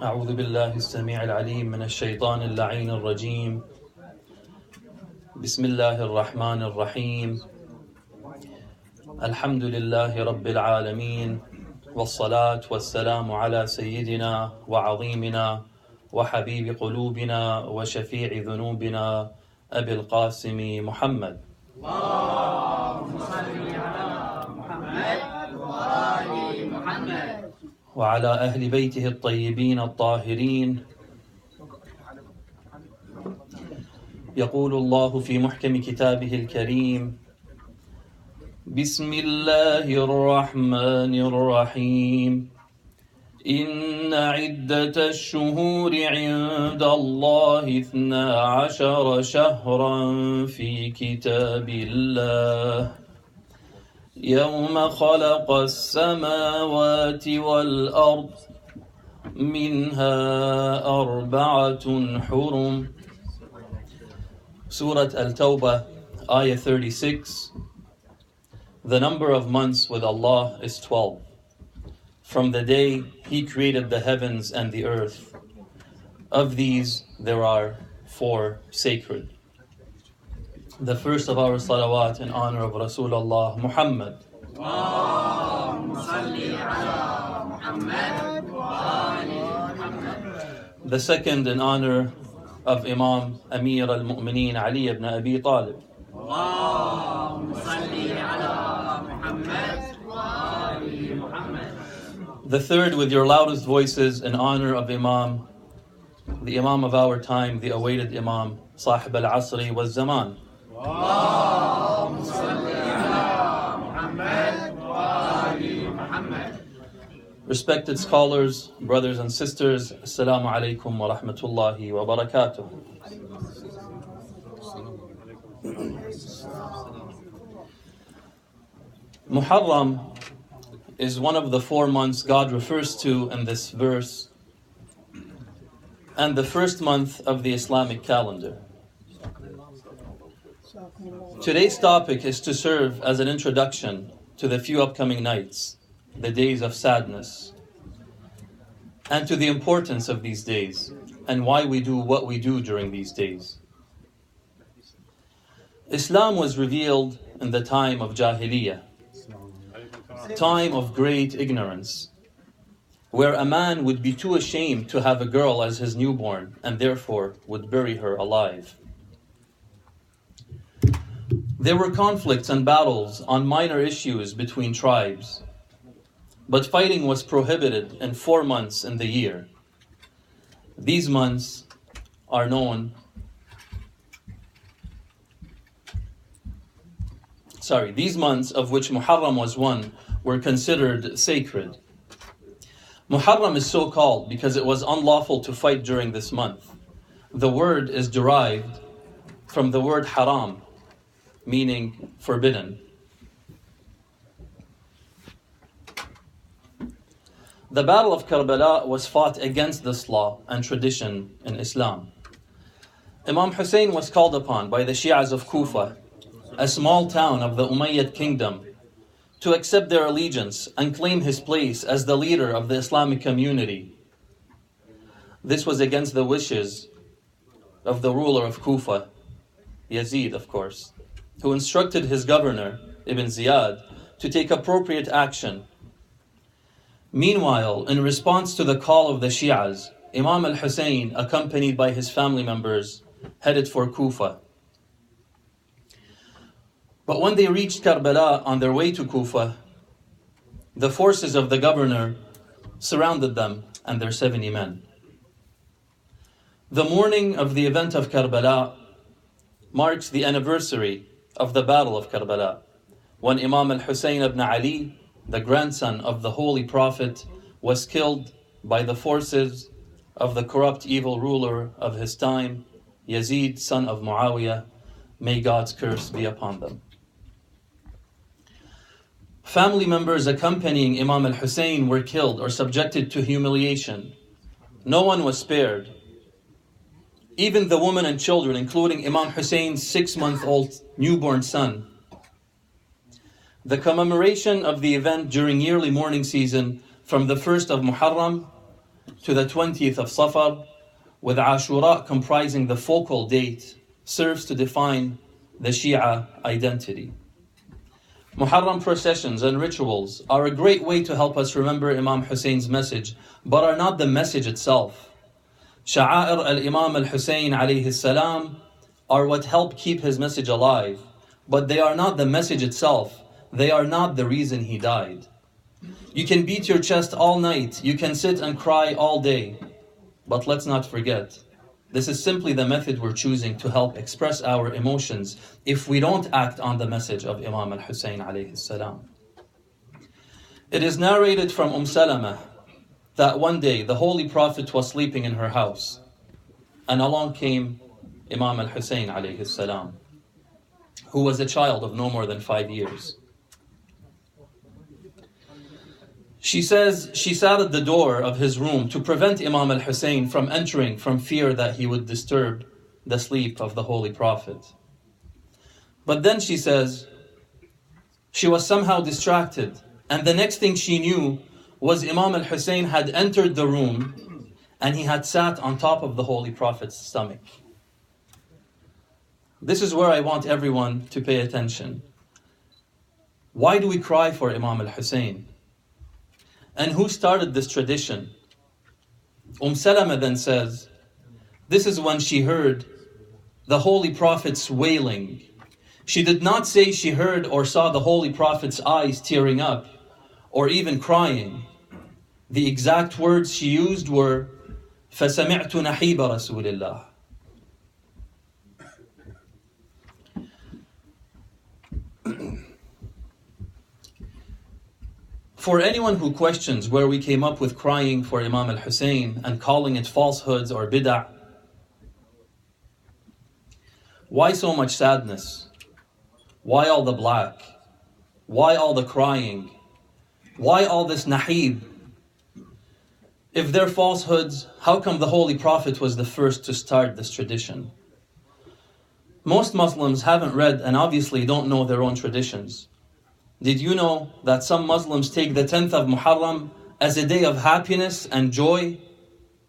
أعوذ بالله السميع العليم من الشيطان اللعين الرجيم. بسم الله الرحمن الرحيم. الحمد لله رب العالمين، والصلاة والسلام على سيدنا وعظيمنا وحبيب قلوبنا وشفيع ذنوبنا أبي القاسم محمد. اللهم صل على محمد وآل محمد وعلى أهل بيته الطيبين الطاهرين. يقول الله في محكم كتابه الكريم: بسم الله الرحمن الرحيم. إن عدة الشهور عند الله 12 شهرا في كتاب الله يوم خلق السماوات والأرض منها 4 حرم. Surah Al-Tawbah, Ayah 36. The number of months with Allah is 12. From the day He created the heavens and the earth. Of these, there are 4 sacred. The first of our salawat in honor of Rasulullah Muhammad. The second in honor of Imam Amir al-Mu'mineen Ali ibn Abi Talib. The third with your loudest voices in honor of the Imam of our time, the awaited Imam, Sahib al-Asri wal Zaman. Respected scholars, brothers and sisters, Assalamu alaikum wa rahmatullahi wa barakatuh. Muharram is one of the 4 months God refers to in this verse, and the first month of the Islamic calendar. Today's topic is to serve as an introduction to the few upcoming nights, the days of sadness, and to the importance of these days and why we do what we do during these days. Islam was revealed in the time of Jahiliyyah, time of great ignorance, where a man would be too ashamed to have a girl as his newborn and therefore would bury her alive. There were conflicts and battles on minor issues between tribes, but fighting was prohibited in 4 months in the year. These months are known These months, of which Muharram was one, were considered sacred. Muharram is so called because it was unlawful to fight during this month. The word is derived from the word haram, meaning forbidden. The Battle of Karbala was fought against this law and tradition in Islam. Imam Hussein was called upon by the Shi'as of Kufa, a small town of the Umayyad kingdom, to accept their allegiance and claim his place as the leader of the Islamic community. This was against the wishes of the ruler of Kufa, Yazid of course, who instructed his governor, Ibn Ziyad, to take appropriate action. Meanwhile, in response to the call of the Shi'as, Imam al-Hussein, accompanied by his family members, headed for Kufa. But when they reached Karbala on their way to Kufa, the forces of the governor surrounded them and their 70 men. The morning of the event of Karbala marks the anniversary of the Battle of Karbala, when Imam al-Hussein ibn Ali, the grandson of the Holy Prophet, was killed by the forces of the corrupt evil ruler of his time, Yazid, son of Muawiyah. May God's curse be upon them. Family members accompanying Imam al-Hussein were killed or subjected to humiliation. No one was spared. Even the women and children, including Imam Hussein's 6-month-old newborn son. The commemoration of the event during yearly mourning season from the 1st of Muharram to the 20th of Safar, with Ashura comprising the focal date, serves to define the Shia identity. Muharram processions and rituals are a great way to help us remember Imam Hussein's message, but are not the message itself. Sha'air al-Imam al-Hussein alayhi salam are what help keep his message alive, but they are not the message itself. They are not the reason he died. You can beat your chest all night, you can sit and cry all day, but let's not forget, this is simply the method we're choosing to help express our emotions if we don't act on the message of Imam al-Hussein alayhi salam. It is narrated from Salama that one day the Holy Prophet was sleeping in her house, and along came Imam al-Hussein alayhi salam, who was a child of no more than 5 years. She says she sat at the door of his room to prevent Imam al-Hussein from entering from fear that he would disturb the sleep of the Holy Prophet. But then she says she was somehow distracted, and the next thing she knew was Imam al-Hussein had entered the room and he had sat on top of the Holy Prophet's stomach. This is where I want everyone to pay attention. Why do we cry for Imam al-Hussein? And who started this tradition? Salama then says, this is when she heard the Holy Prophet's wailing. She did not say she heard or saw the Holy Prophet's eyes tearing up or even crying. The exact words she used were, فَسَمِعْتُ نَحِيبَ رَسُولِ اللَّهِ. For anyone who questions where we came up with crying for Imam al-Hussein and calling it falsehoods or bid'ah, why so much sadness? Why all the black? Why all the crying? Why all this nahib? If they're falsehoods, how come the Holy Prophet was the first to start this tradition? Most Muslims haven't read and obviously don't know their own traditions. Did you know that some Muslims take the 10th of Muharram as a day of happiness and joy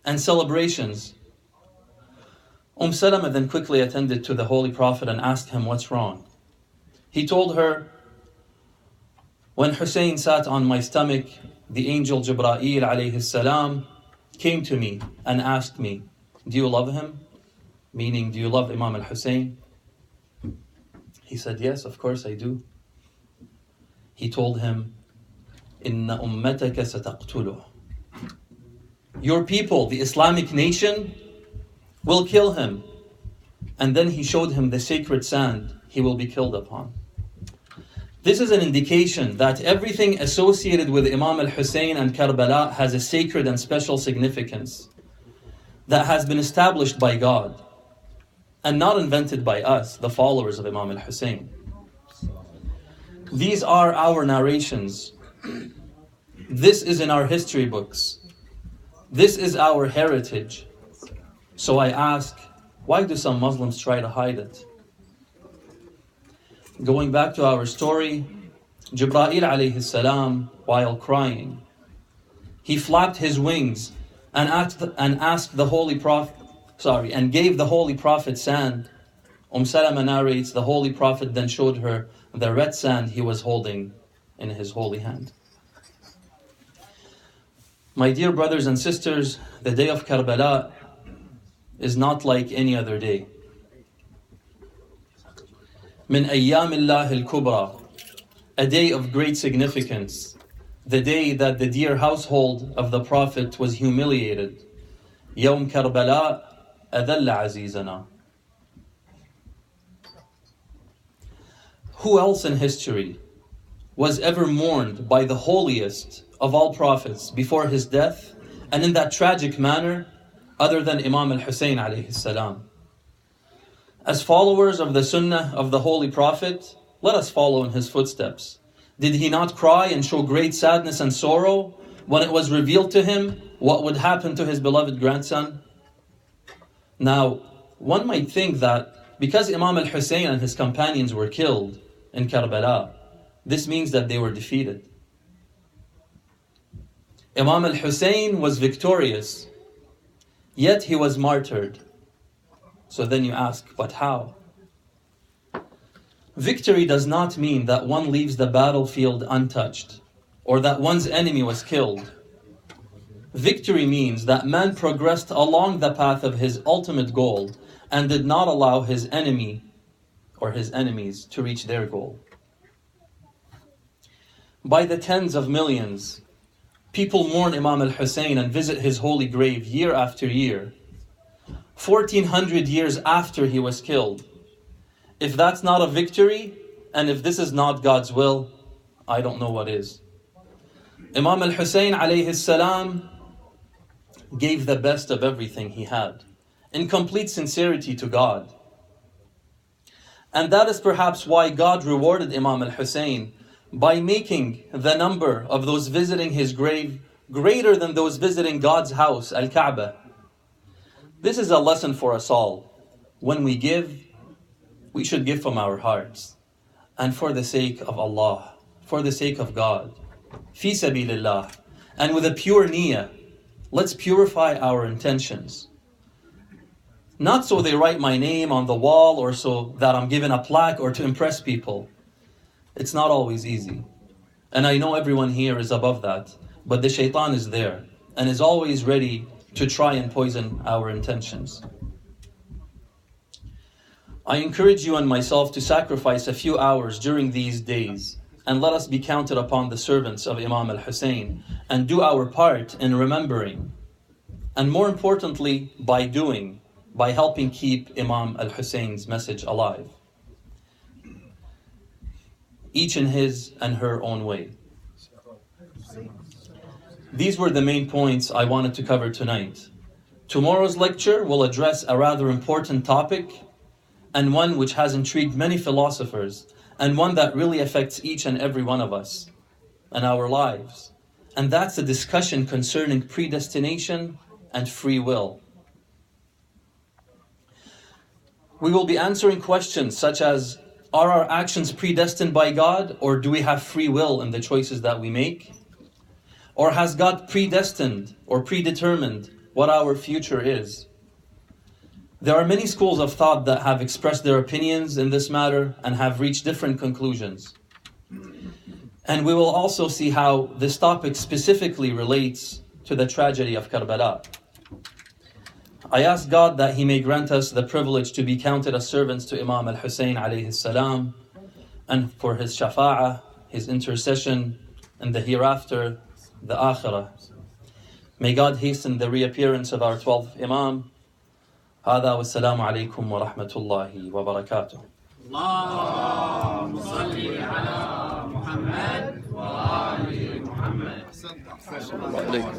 and celebrations? Salama then quickly attended to the Holy Prophet and asked him what's wrong. He told her, when Hussein sat on my stomach, the angel Jibreel alayhi salam came to me and asked me, do you love him? Meaning, do you love Imam al-Hussein? He said, yes, of course I do. He told him, Inna ummataka sataqtuluh. Your people, the Islamic nation, will kill him. And then he showed him the sacred sand he will be killed upon. This is an indication that everything associated with Imam al-Hussein and Karbala has a sacred and special significance that has been established by God and not invented by us, the followers of Imam al-Hussein. These are our narrations. This is in our history books. This is our heritage. So I ask, why do some Muslims try to hide it? Going back to our story, Jibreel alayhi salam, while crying, he flapped his wings and asked the Holy Prophet, and gave the Holy Prophet sand. Salama narrates, the Holy Prophet then showed her the red sand he was holding in his holy hand. My dear brothers and sisters, the day of Karbala is not like any other day. Min ayyam Allah al-kubra, a day of great significance, the day that the dear household of the Prophet was humiliated. Yawm Karbala adalla azizana. Who else in history was ever mourned by the holiest of all prophets before his death and in that tragic manner other than Imam al-Hussein alayhi salam? As followers of the Sunnah of the Holy Prophet, let us follow in his footsteps. Did he not cry and show great sadness and sorrow when it was revealed to him what would happen to his beloved grandson? Now, one might think that because Imam al-Hussein and his companions were killed in Karbala, this means that they were defeated. Imam al-Hussein was victorious, yet he was martyred. So then you ask, but how? Victory does not mean that one leaves the battlefield untouched, or that one's enemy was killed. Victory means that man progressed along the path of his ultimate goal and did not allow his enemy or his enemies to reach their goal. By the tens of millions, people mourn Imam al-Hussein and visit his holy grave year after year, 1400 years after he was killed. If that's not a victory, and if this is not God's will, I don't know what is. Imam al-Hussein alayhi salam gave the best of everything he had, in complete sincerity to God. And that is perhaps why God rewarded Imam al-Hussein by making the number of those visiting his grave greater than those visiting God's house, Al-Kaaba. This is a lesson for us all. When we give, we should give from our hearts, and for the sake of Allah, for the sake of God, fi sabilillah, and with a pure niyyah. Let's purify our intentions. Not so they write my name on the wall, or so that I'm given a plaque, or to impress people. It's not always easy. And I know everyone here is above that, but the shaitan is there, and is always ready to try and poison our intentions. I encourage you and myself to sacrifice a few hours during these days, and let us be counted upon the servants of Imam al-Hussein, and do our part in remembering, and more importantly, by helping keep Imam al-Hussein's message alive, each in his and her own way. These were the main points I wanted to cover tonight. Tomorrow's lecture will address a rather important topic, and one which has intrigued many philosophers, and one that really affects each and every one of us and our lives. And that's a discussion concerning predestination and free will. We will be answering questions such as, are our actions predestined by God, or do we have free will in the choices that we make? Or has God predestined or predetermined what our future is? There are many schools of thought that have expressed their opinions in this matter and have reached different conclusions. And we will also see how this topic specifically relates to the tragedy of Karbala. I ask God that He may grant us the privilege to be counted as servants to Imam al-Hussein alayhi salam, and for his shafa'ah, his intercession in the hereafter, the akhirah. May God hasten the reappearance of our 12th Imam. هذا والسلام عليكم ورحمة الله وبركاته. اللهم صل على محمد وآل محمد.